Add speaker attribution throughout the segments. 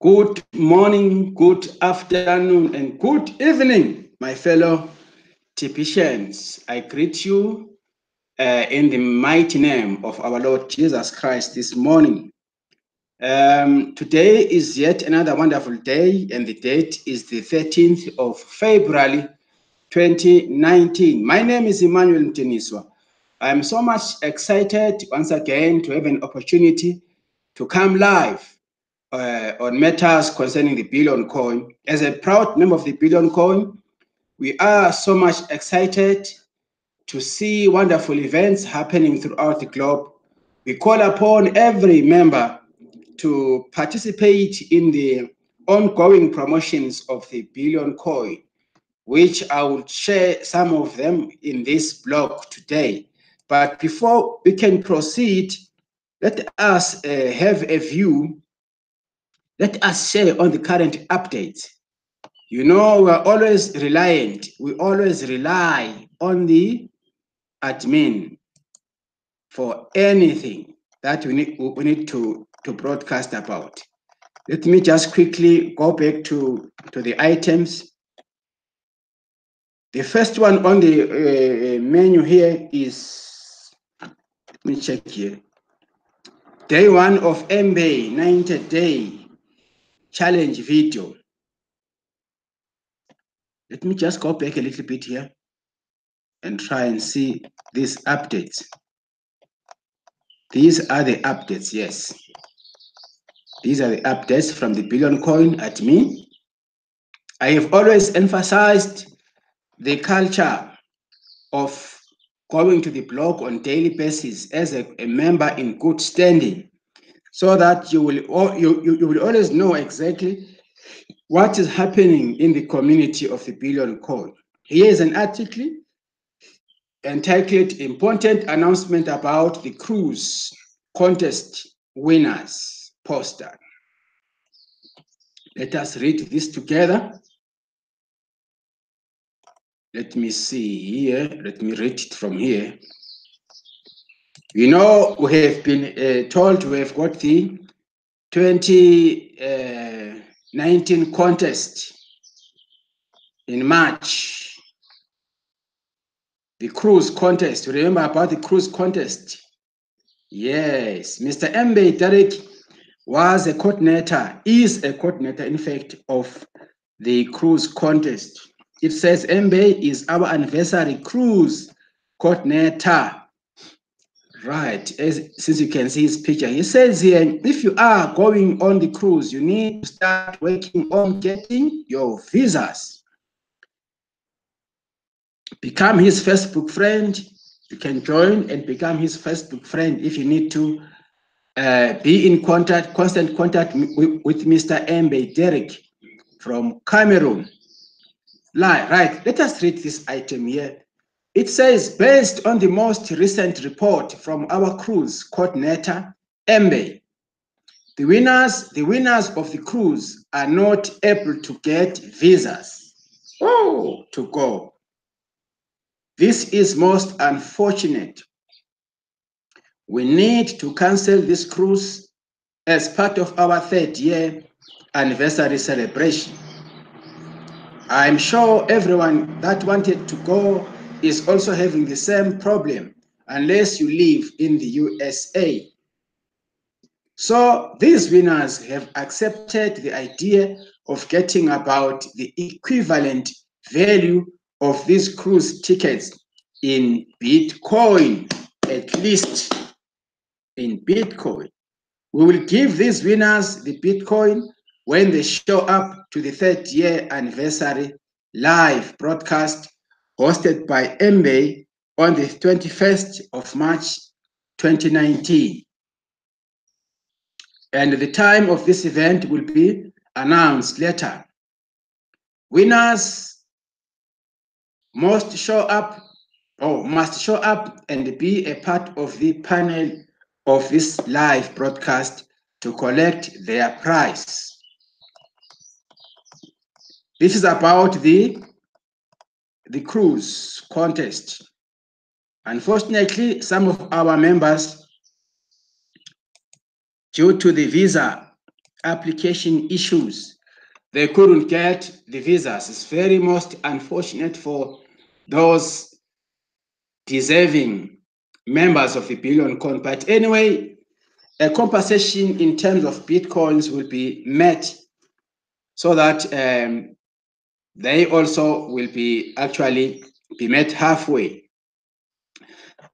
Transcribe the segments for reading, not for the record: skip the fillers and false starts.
Speaker 1: Good morning, good afternoon, and good evening, my fellow Tipicians. I greet you in the mighty name of our Lord Jesus Christ this morning. Today is yet another wonderful day, and the date is the 13th of February 2019. My name is Emmanuel Mdiniswa. I am so much excited once again to have an opportunity to come live on matters concerning the Billion Coin. As a proud member of the Billion Coin, we are so much excited to see wonderful events happening throughout the globe. We call upon every member to participate in the ongoing promotions of the Billion Coin, which I will share some of them in this blog today. But before we can proceed, let us have a view. Let us share on the current updates. You know, we always rely on the admin for anything that we need to broadcast about. Let me just quickly go back to the items. The first one on the menu here is, let me check here. Day one of MBA 90-day challenge video. Let me just go back a little bit here and try and see these updates. These are the updates, yes. These are the updates from the Billion Coin at me. I have always emphasized the culture of going to the blog on daily basis as a member in good standing, so that you will always know exactly what is happening in the community of the Billion Coin. Here is an article entitled Important Announcement About the Cruise Contest Winners Poster. Let us read this together. Let me see here. Let me read it from here. You know, we have been told we have got the 2019 contest in March. The cruise contest. Remember about the cruise contest? Yes, Mr. Mbe Derek was a coordinator, is a coordinator, in fact, of the cruise contest. It says Mbe is our anniversary cruise coordinator. Right, since you can see his picture, he says here, if you are going on the cruise, you need to start working on getting your visas. Become his Facebook friend. You can join and become his Facebook friend if you need to be in constant contact with Mr. Mbe Derek from Cameroon. Right, let us read this item here. It says, based on the most recent report from our cruise coordinator, Mbe, the winners of the cruise are not able to get visas to go. This is most unfortunate. We need to cancel this cruise as part of our 3rd year anniversary celebration. I'm sure everyone that wanted to go is also having the same problem, unless you live in the USA. So these winners have accepted the idea of getting about the equivalent value of these cruise tickets in Bitcoin, at least in Bitcoin. We will give these winners the Bitcoin when they show up to the 3rd year anniversary live broadcast hosted by Mbe on the 21st of March 2019. And the time of this event will be announced later. Winners must show up and be a part of the panel of this live broadcast to collect their prize. This is about the cruise contest. Unfortunately, some of our members, due to the visa application issues. They couldn't get the visas. It's very most unfortunate for those deserving members of the billion coin. But anyway, a compensation in terms of Bitcoins will be met so that they also will be actually be met halfway.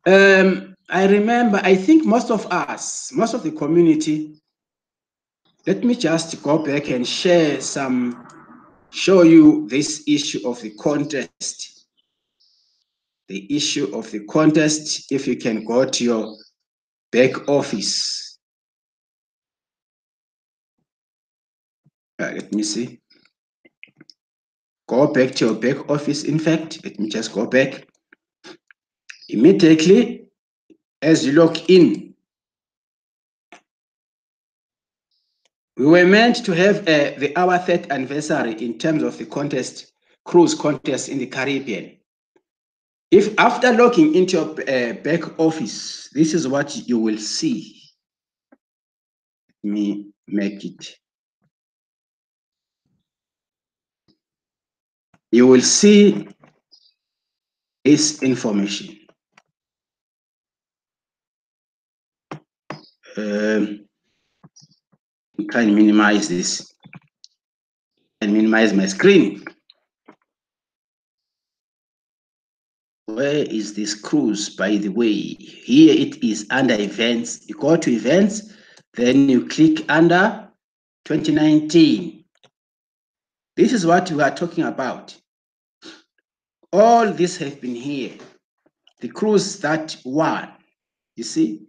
Speaker 1: I remember, I think most of us, most of the community, let me just go back and show you this issue of the contest. The issue of the contest, if you can go to your back office. Let me see. Go back to your back office. In fact, let me just go back. Immediately, as you log in, we were meant to have our third anniversary in terms of the contest, cruise contest in the Caribbean. If after logging into your back office, this is what you will see. Let me make it. You will see this information. Try and minimize this and minimize my screen. Where is this cruise, by the way? Here it is under events. You go to events, then you click under 2019. This is what we are talking about. All this have been here. The cruise that won, you see?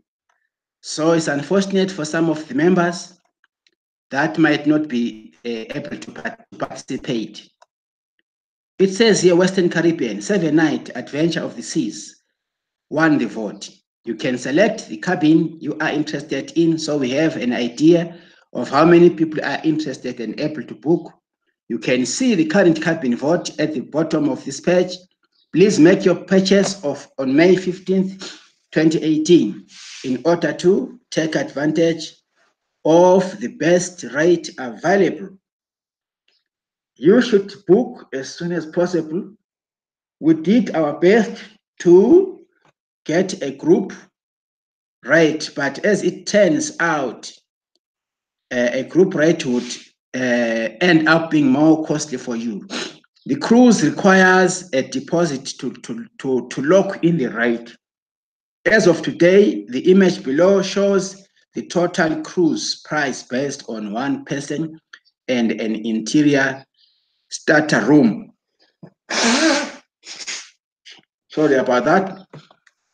Speaker 1: So it's unfortunate for some of the members that might not be able to participate. It says here, Western Caribbean, 7-night adventure of the seas, won the vote. You can select the cabin you are interested in, so we have an idea of how many people are interested and able to book. You can see the current cabin vote at the bottom of this page. Please make your purchase on May 15th, 2018 in order to take advantage of the best rate available. You should book as soon as possible. We did our best to get a group rate, but as it turns out, a group rate would end up being more costly for you. The cruise requires a deposit to lock in the rate. As of today, the image below shows the total cruise price based on one person and an interior starter room. Sorry about that.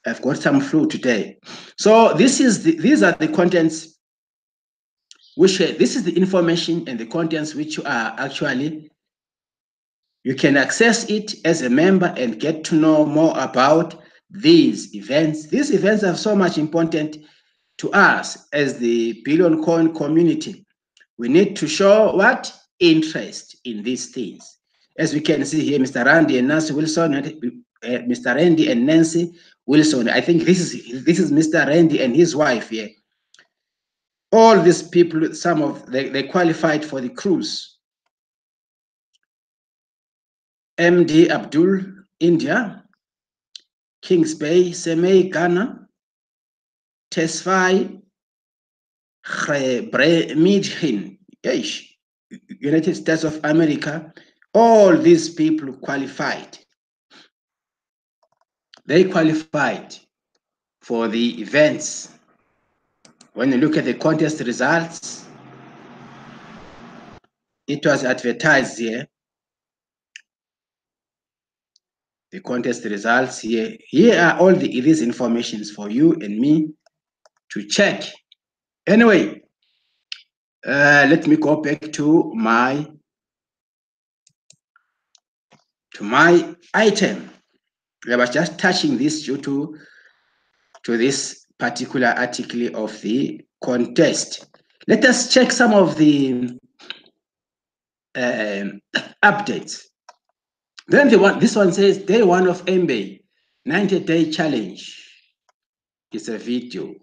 Speaker 1: I've got some flu today. So these are the contents this is the information and the contents which are actually, you can access it as a member and get to know more about these events. These events are so much important to us as the Billion Coin community. We need to show what? Interest in these things. As we can see here, Mr. Randy and Nancy Wilson, Mr. Randy and Nancy Wilson. I think this is Mr. Randy and his wife here. All these people, they qualified for the cruise. MD Abdul, India. Kings Bay, Semei, Ghana. Tesfaye Midhin, United States of America. All these people qualified. They qualified for the events. When you look at the contest results, it was advertised here. The contest results here. Here are all these informations for you and me to check. Anyway, let me go back to my item. I was just touching this due to this particular article of the contest. Let us check some of the updates. Then this one says day one of MBA 90-day challenge. It's a video.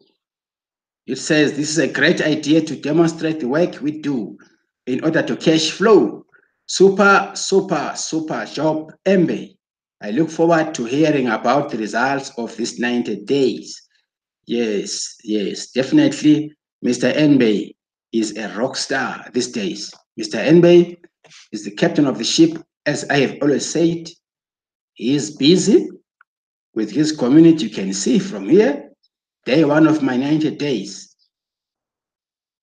Speaker 1: It says, this is a great idea to demonstrate the work we do in order to cash flow. Super, super, super job, Embe. I look forward to hearing about the results of these 90 days. Yes, yes, definitely. Mr. Embe is a rock star these days. Mr. Embe is the captain of the ship, as I have always said. He is busy with his community. You can see from here, day one of my 90 days.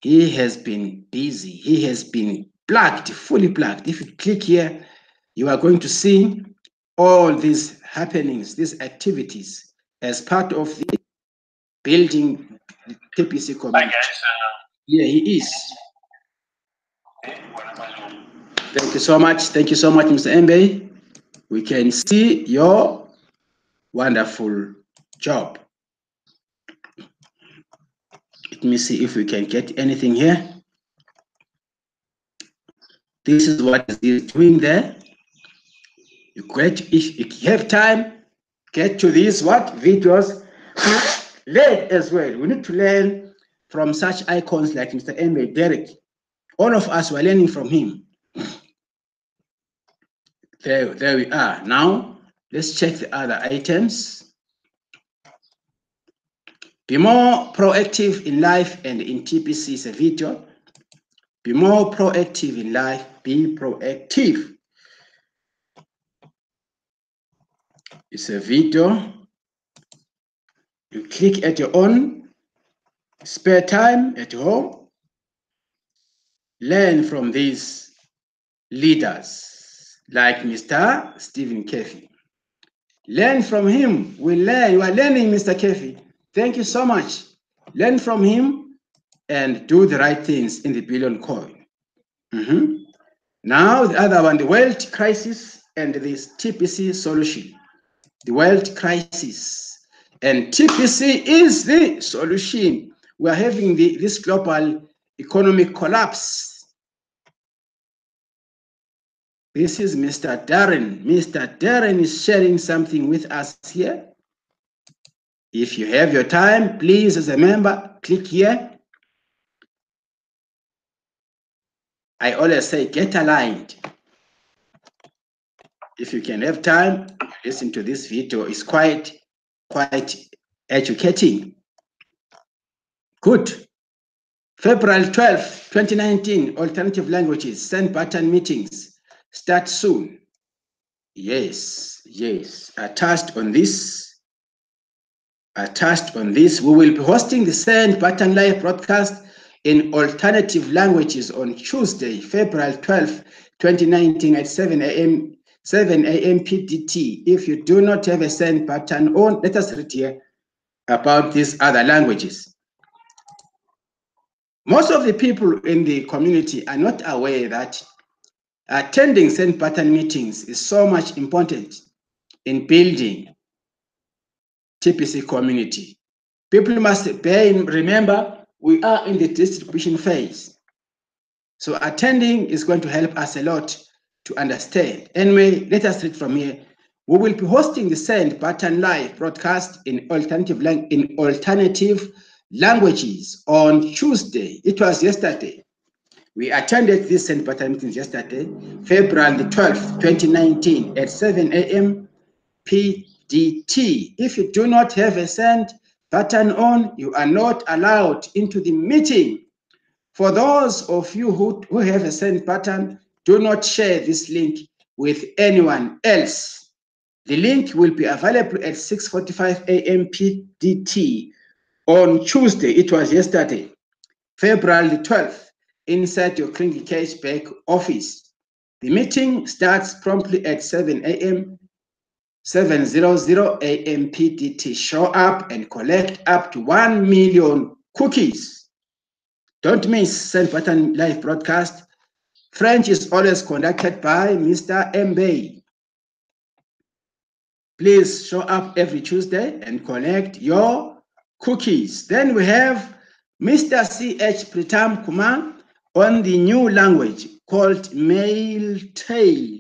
Speaker 1: He has been busy. He has been plugged, fully plugged. If you click here, you are going to see all these happenings, these activities as part of the building the TPC community. Hi guys. Yeah, he is. Thank you so much. Thank you so much, Mr. Embe. We can see your wonderful job. Let me see if we can get anything here. This is what he's doing there. You get, if you have time, get to these what videos. Learn as well. We need to learn from such icons like Mr. Emmanuel Derek. All of us were learning from him. There we are. Now, let's check the other items. Be more proactive in life and in TPC is a video. Be more proactive in life. Be proactive. It's a video. You click at your own spare time at home. Learn from these leaders like Mr. Stephen Kefi. Learn from him. We learn. You are learning, Mr. Kefi. Thank you so much. Learn from him and do the right things in the billion coin. Now, the other one, the world crisis and this TPC solution. The world crisis. And TPC is the solution. We are having this global economic collapse. This is Mr. Darren. Mr. Darren is sharing something with us here. If you have your time, please, as a member, click here. I always say, get aligned. If you can have time, listen to this video. It's quite educating. Good. February 12, 2019, alternative languages, send button meetings, start soon. Yes, yes, attached on this, we will be hosting the send button live broadcast in alternative languages on Tuesday, February 12, 2019 at 7 a.m. PDT. If you do not have a send button on, let us read here about these other languages. Most of the people in the community are not aware that attending send button meetings is so much important in building TPC community. People must remember, we are in the distribution phase. So attending is going to help us a lot to understand. Anyway, let us read from here. We will be hosting the send button live broadcast in alternative languages on Tuesday. It was yesterday. We attended this send button meeting yesterday, February the 12th, 2019 at 7 a.m. PDT. If you do not have a send button on, you are not allowed into the meeting. For those of you who have a send button, do not share this link with anyone else. The link will be available at 6:45 a.m. PDT on Tuesday. It was yesterday, February the 12th, inside your Kringle Cashback office. The meeting starts promptly at 7 a.m. 7:00 a.m. PDT. Show up and collect up to 1 million cookies. Don't miss send button live broadcast. French is always conducted by Mr. Mbe. Please show up every Tuesday and collect your cookies. Then we have Mr. C.H. Pritam Kumar on the new language called Male Tail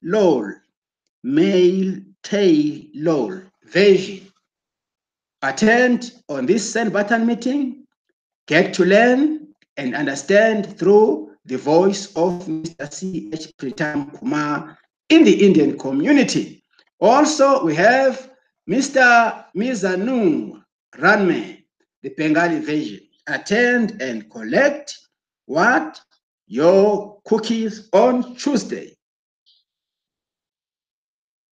Speaker 1: LOL. Male Tail LOL version. Attend on this send button meeting get to learn and understand through the voice of Mr. C.H. Pritam Kumar in the Indian community. Also, we have Mr. Mizanu Ranme, the Bengali version. Attend and collect what? Your cookies on Tuesday.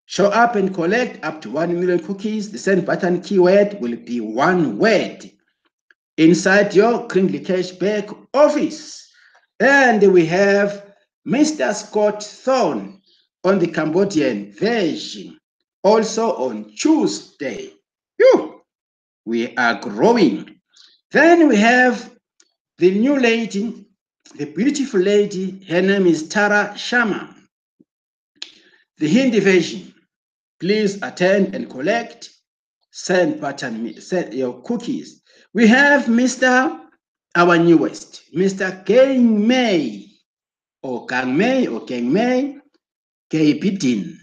Speaker 1: Show up and collect up to 1 million cookies. The send button keyword will be one word inside your Crinkly Cashback office. And we have Mr. Scott Thorne on the Cambodian version, also on Tuesday. Whew, we are growing. Then we have the new lady, the beautiful lady. Her name is Tara Sharma. The Hindi version. Please attend and collect. Send button, send your cookies. We have our newest, Mr. Gang May, or Gang May, or Gang May, Bidin,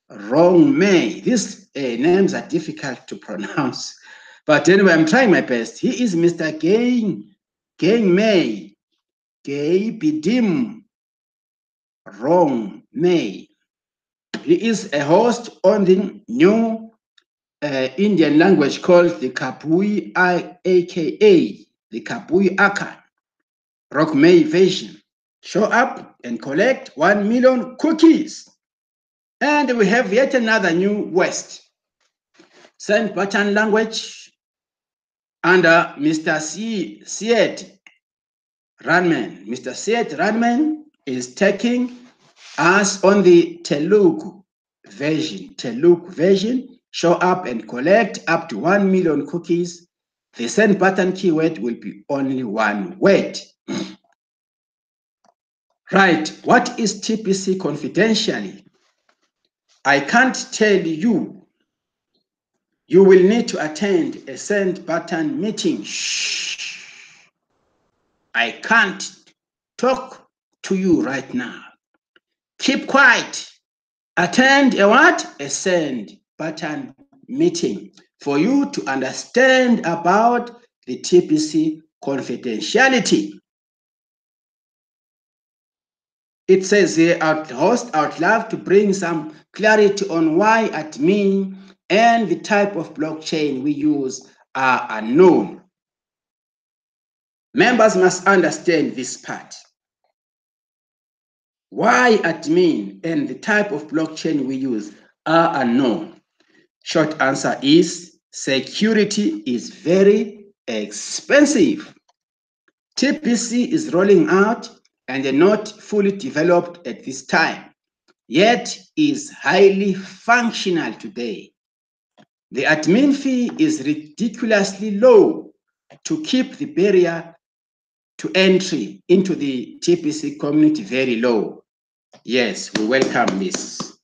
Speaker 1: Wrong May. These names are difficult to pronounce, but anyway, I'm trying my best. He is Mr. Gang May, Bidim, Wrong May. He is a host on the new Indian language called the Kapui, aka the Kapui Aka, Rock May version. Show up and collect 1 million cookies. And we have yet another new West. Send button language under Mr. Syed Ranman. Mr. Syed Ranman is taking us on the Telugu version. Show up and collect up to 1 million cookies. The send button keyword will be only one word. Right, what is TPC confidentially? I can't tell you. You will need to attend a send button meeting. Shh. I can't talk to you right now. Keep quiet. Attend a what? A send button meeting for you to understand about the TPC confidentiality. It says here, host, I would love to bring some clarity on why admin and the type of blockchain we use are unknown. Members must understand this part. Why admin and the type of blockchain we use are unknown. Short answer is security is very expensive. TPC is rolling out and not fully developed at this time, yet is highly functional today. The admin fee is ridiculously low to keep the barrier to entry into the TPC community very low. Yes, we welcome this.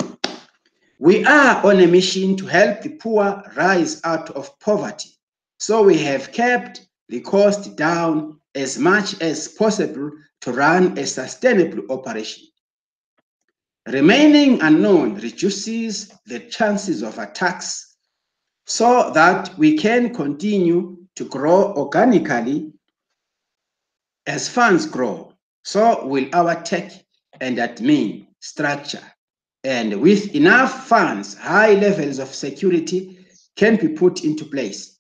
Speaker 1: We are on a mission to help the poor rise out of poverty. So we have kept the cost down as much as possible to run a sustainable operation. Remaining unknown reduces the chances of attacks so that we can continue to grow organically. As funds grow, so will our tech and admin structure. And with enough funds, high levels of security can be put into place.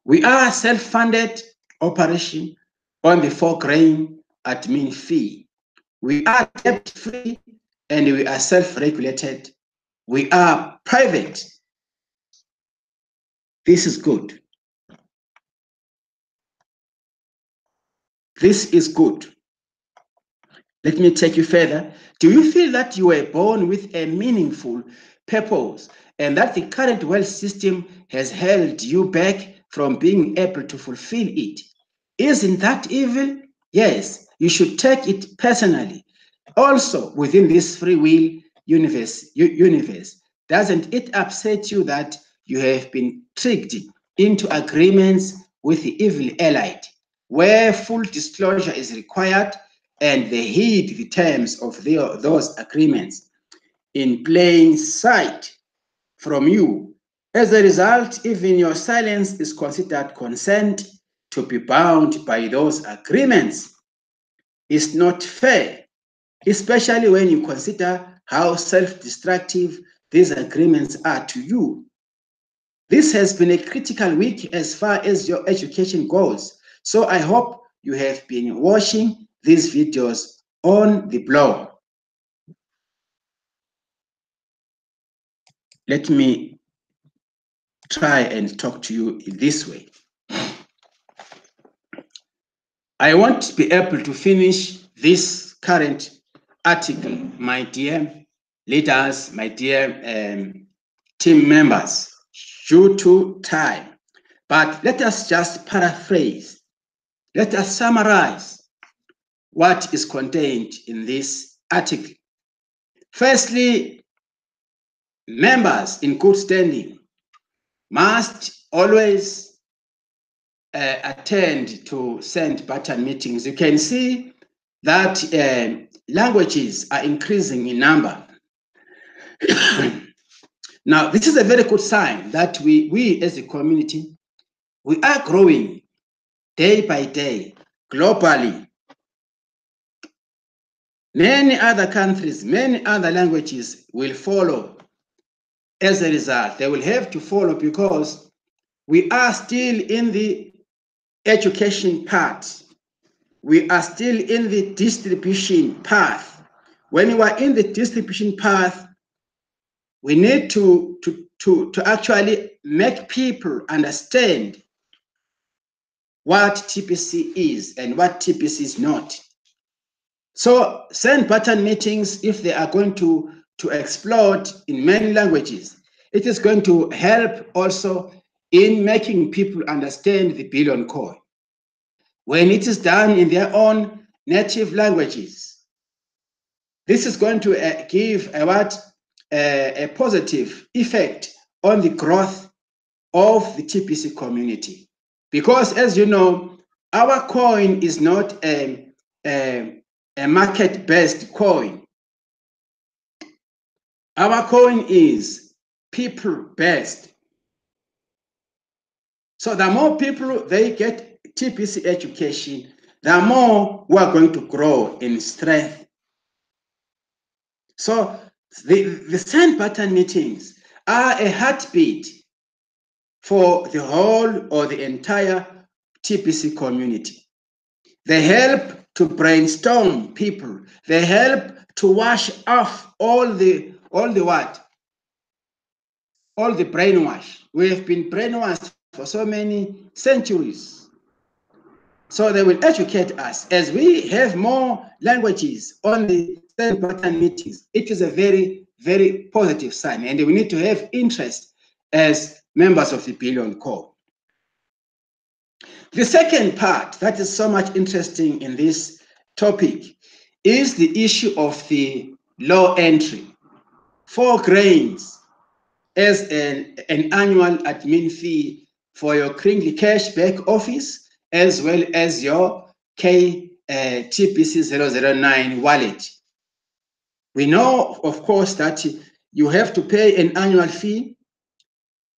Speaker 1: We are a self-funded operation on the foregrain admin fee. We are debt-free and we are self-regulated. We are private. This is good. This is good. Let me take you further. Do you feel that you were born with a meaningful purpose and that the current wealth system has held you back from being able to fulfill it? Isn't that evil? Yes, you should take it personally. Also, within this free will universe, doesn't it upset you that you have been tricked into agreements with the evil allied, where full disclosure is required and they heed the terms of those agreements in plain sight from you? As a result, even your silence is considered consent to be bound by those agreements is not fair, especially when you consider how self-destructive these agreements are to you. This has been a critical week as far as your education goes, so I hope you have been watching these videos on the blog. Let me try and talk to you in this way. I want to be able to finish this current article, my dear leaders, my dear team members, due to time. But let us just paraphrase. Let us summarize what is contained in this article. Firstly, members in good standing must always attend to send button meetings. You can see that languages are increasing in number. Now, this is a very good sign that we as a community, we are growing day by day, globally. Many other countries, many other languages will follow. As a result, they will have to follow because we are still in the education part. We are still in the distribution path. When you are in the distribution path, we need to actually make people understand what TPC is and what TPC is not. So send button meetings, if they are going to explode in many languages, it is going to help also in making people understand the billion coin. When it is done in their own native languages, this is going to give a positive effect on the growth of the TPC community. Because as you know, our coin is not a market-based coin. Our coin is people-based. So the more people they get TPC education, the more we are going to grow in strength. So the send button meetings are a heartbeat for the whole or the entire TPC community. They help to brainstorm people. They help to wash off all the what? All the brainwash. We have been brainwashed for so many centuries. So they will educate us. As we have more languages on the send button meetings, it is a very, very positive sign. And we need to have interest as members of the Billion Core. The second part that is so much interesting in this topic is the issue of the low entry. 4 grains as an annual admin fee for your Kringley Cash back office, as well as your TPC 009 wallet. We know, of course, that you have to pay an annual fee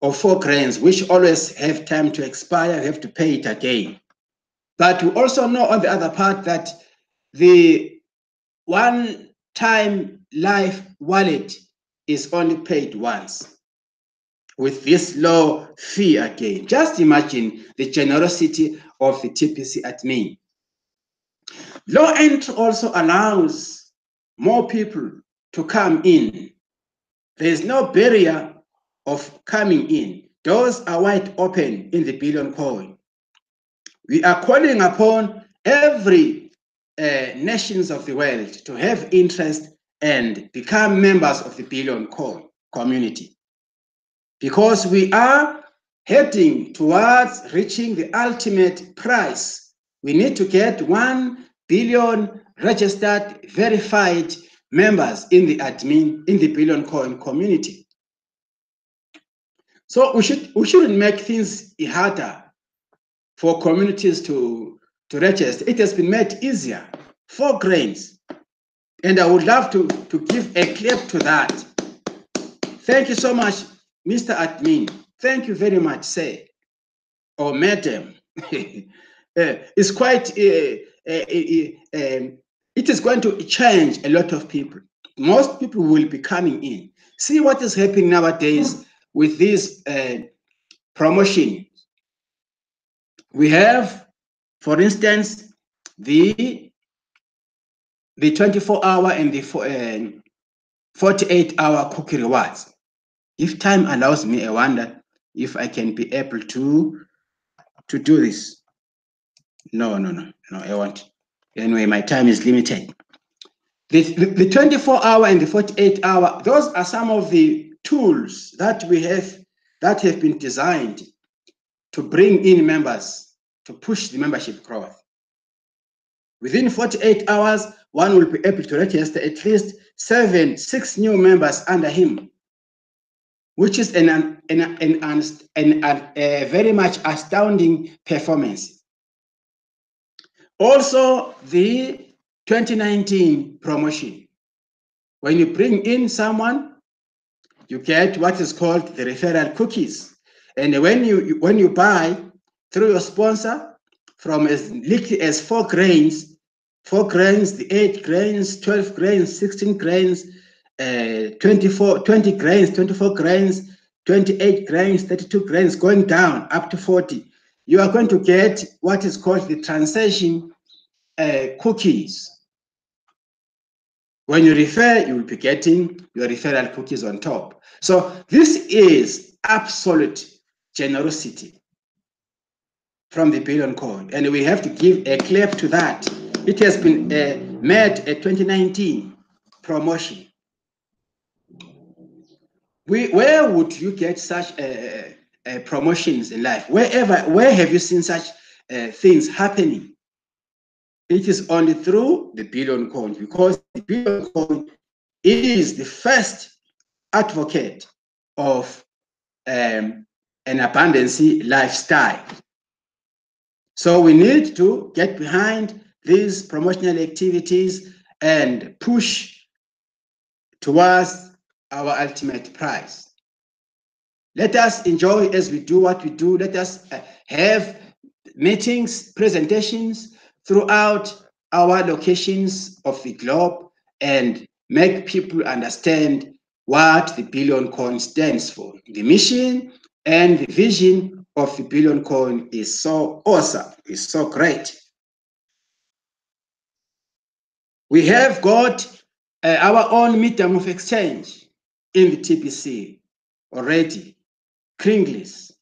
Speaker 1: of 4 grains, which always have time to expire. You have to pay it again. But we also know on the other part that the one-time life wallet is only paid once with this low fee again. Just imagine the generosity of the TPC admin. Low entry also allows more people to come in. There is no barrier of coming in. Doors are wide open in the Billion Coin. We are calling upon every nations of the world to have interest and become members of the Billion Coin community, because we are heading towards reaching the ultimate prize. We need to get 1 billion registered, verified members in the admin, in the Billion Coin community. So we shouldn't make things harder for communities to register. It has been made easier. 4 grains. And I would love to give a clap to that. Thank you so much, Mr. Admin. Thank you very much, sir or madam. It's quite, it is going to change a lot of people. Most people will be coming in. See what is happening nowadays with this promotion. We have, for instance, the 24-hour and the 48-hour cookie rewards. If time allows me, I wonder if I can be able to do this. No, I won't. Anyway, my time is limited. The 24-hour and the 48-hour, those are some of the tools that we have that have been designed to bring in members, to push the membership growth. Within 48 hours, one will be able to register at least 6 new members under him, which is a very much astounding performance. Also, the 2019 promotion. When you bring in someone, you get what is called the referral cookies. And when you buy through your sponsor from as little as 4 grains, the 8 grains, 12 grains, 16 grains, 20 grains, 24 grains, 28 grains, 32 grains, going down up to 40, you are going to get what is called the transaction cookies. When you refer, you will be getting your referral cookies on top. So this is absolute generosity from the Billion Code, and we have to give a clap to that. It has been made a 2019 promotion. Where would you get such promotions in life? Where have you seen such things happening? It is only through the Billion Code, because the Billion Code is the first advocate of an abundance lifestyle. So we need to get behind these promotional activities and push towards our ultimate prize. Let us enjoy as we do what we do. Let us have meetings, presentations throughout our locations of the globe and make people understand what the Billion Coin stands for. The mission and the vision of the Billion Coin is so awesome, is so great. We have got our own medium of exchange in the TPC already, Kringlis.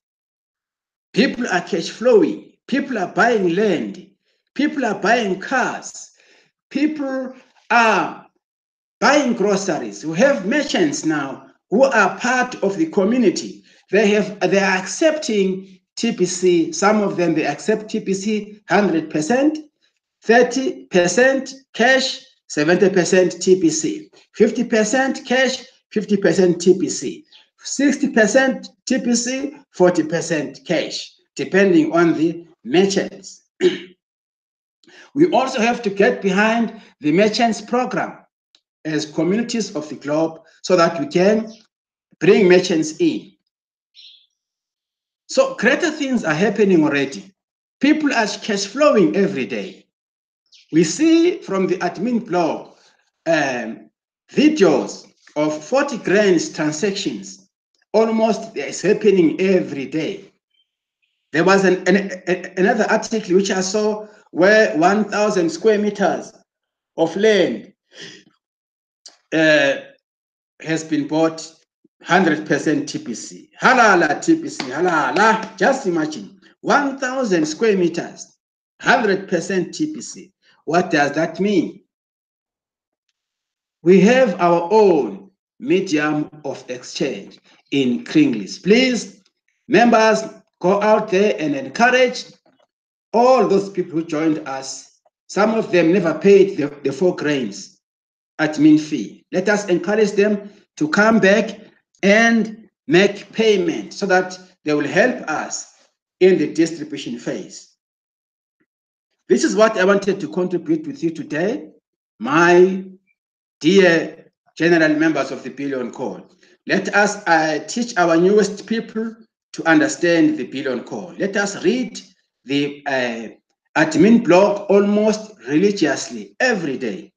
Speaker 1: People are cash flowing, people are buying land, people are buying cars, people are buying groceries. We have merchants now who are part of the community. They are accepting TPC. Some of them, they accept TPC 100%, 30% cash, 70% TPC, 50% cash, 50% TPC, 60% TPC, 40% cash, depending on the merchants. We also have to get behind the merchants program as communities of the globe so that we can bring merchants in. So greater things are happening already. People are cash flowing every day. We see from the admin blog videos of 40 grand transactions. Almost it's happening every day. There was another article which I saw where 1,000 square meters of land has been bought 100% TPC. Halala TPC, halala. Just imagine 1,000 square meters, 100% TPC. What does that mean? We have our own medium of exchange in Kringlis. Please, members, go out there and encourage all those people who joined us. Some of them never paid the 4 grains admin fee. Let us encourage them to come back and make payment so that they will help us in the distribution phase. This is what I wanted to contribute with you today, my dear general members of the Billion Code. Let us teach our newest people to understand the Billion Code. Let us read the admin blog almost religiously every day.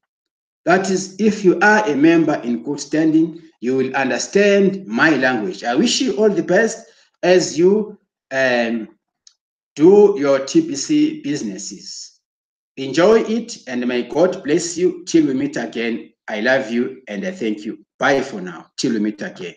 Speaker 1: That is, if you are a member in good standing, you will understand my language. I wish you all the best as you do your TPC businesses. Enjoy it, and may God bless you till we meet again. I love you and I thank you. Bye for now. Till we meet again.